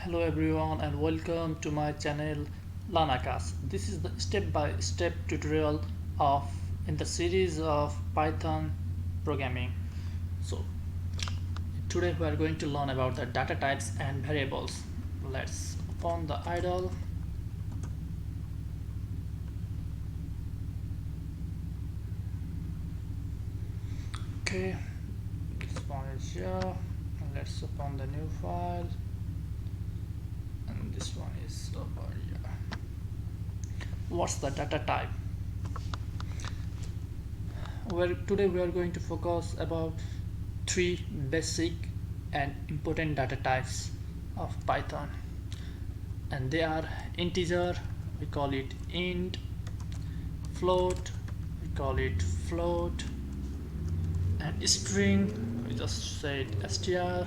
Hello everyone and welcome to my channel LearnAakash. This is the step-by-step tutorial of in the series of Python programming. So today we are going to learn about the data types and variables. Let's open the idle. Okay, this one is here. Let's open the new file. And this one is over here. What's the data type? Today we are going to focus about three basic and important data types of Python, and they are integer, we call it int, float, we call it float, and string, we just said str.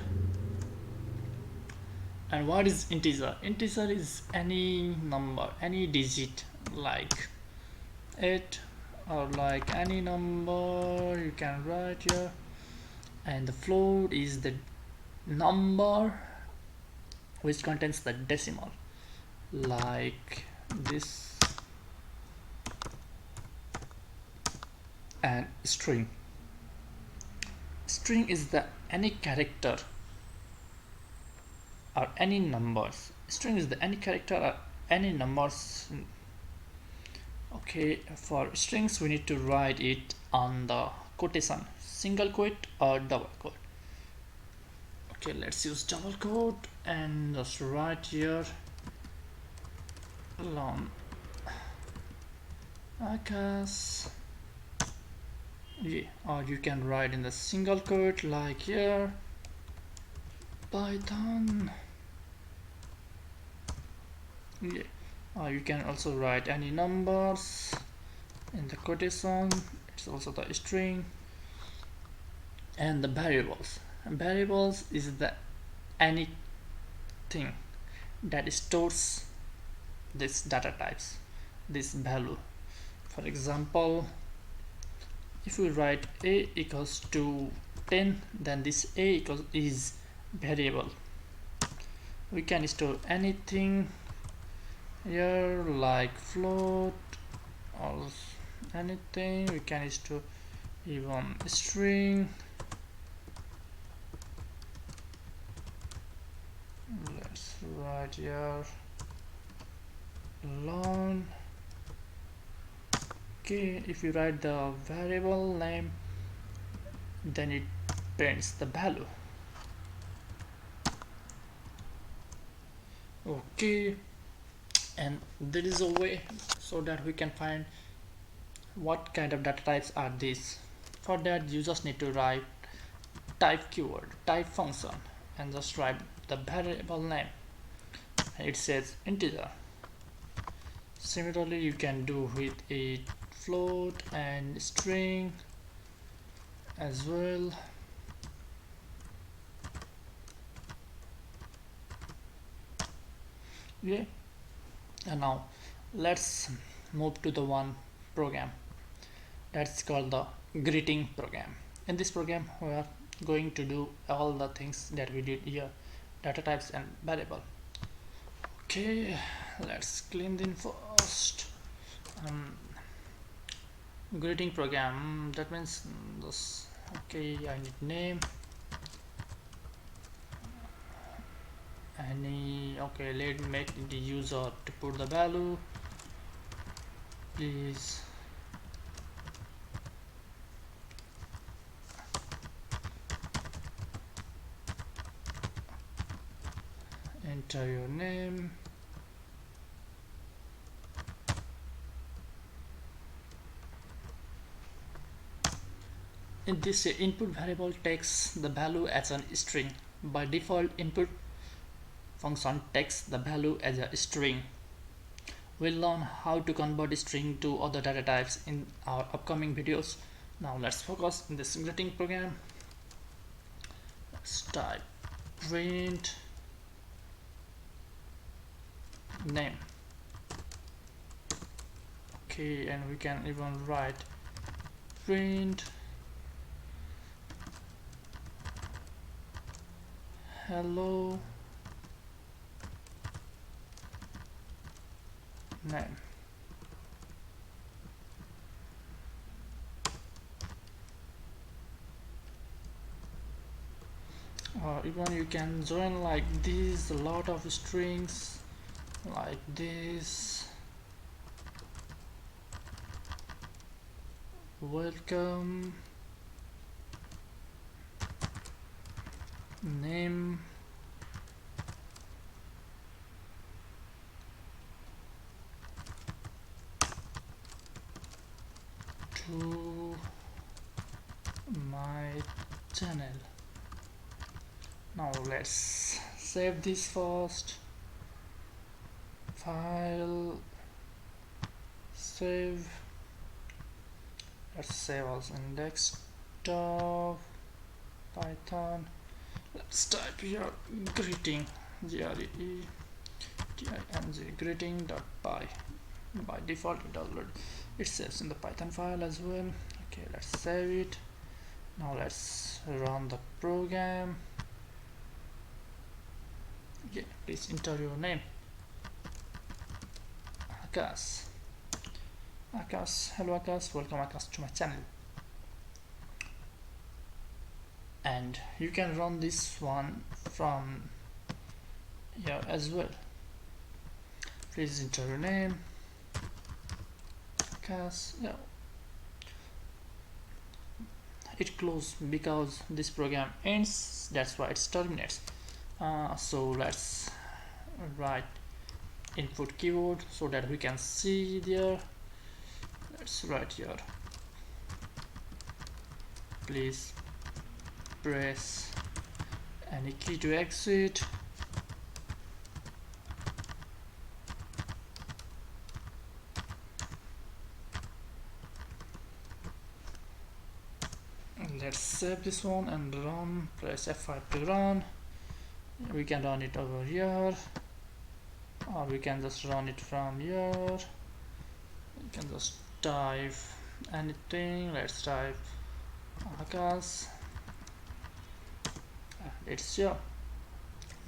And what is integer? Integer is any number, any digit, like 8 or like any number you can write here. And the float is the number which contains the decimal, like this. And string is the any character or any numbers. String is the any character or any numbers. Okay, for strings we need to write it on the quotation, single quote or double quote. Okay, let's use double quote and just write here LearnAakash. Yeah, or you can write in the single quote like here Python. Yeah, or you can also write any numbers in the quotation. It's also the string. And the variables is the anything that stores this data types, this value. For example, if we write a equals to 10, then this a is variable. We can store anything here like float or anything. We can store even string. Let's write here learn. Okay, if you write the variable name, then it prints the value. Okay, and there is a way so that we can find what kind of data types are these. For that you just need to write type keyword, type function, and just write the variable name. It says integer. Similarly you can do with a float and string as well. Yeah, and now let's move to the one program that's called the greeting program. In this program we are going to do all the things that we did here, data types and variable. Okay, let's clean them first. Greeting program, that means this. Okay, I need name, okay, let me make the user to put the value. Please enter your name. In this input variable takes the value as a string. By default, input function takes the value as a string. We'll learn how to convert string to other data types in our upcoming videos. Now let's focus in this greeting program. Let's type print name. Okay, and we can even write print hello name. Or even you can join like this, a lot of strings like this. Welcome, name, to my channel. Now let's save this first. File, save. Let's save as index.python. Let's type here greeting, greeting, greeting.py. By default it saves in the Python file as well. Okay, let's save it. Now let's run the program. Okay, please enter your name. Akash. Hello Akash, welcome Akash to my channel. And you can run this one from here as well. Please enter your name. Akash. Yeah. It closed because this program ends, that's why it terminates. So let's write input keyword so that we can see there. Let's write here, please press any key to exit. Let's save this one and run. Press F5 to run. We can run it over here, or we can just run it from here. You can just type anything. Let's type Akash. It's here.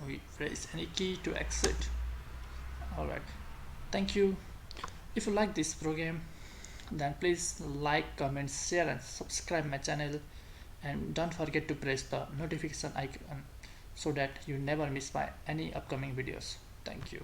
We press any key to exit. Alright, thank you. If you like this program, then please like, comment, share and subscribe my channel, and don't forget to press the notification icon so that you never miss my any upcoming videos. Thank you.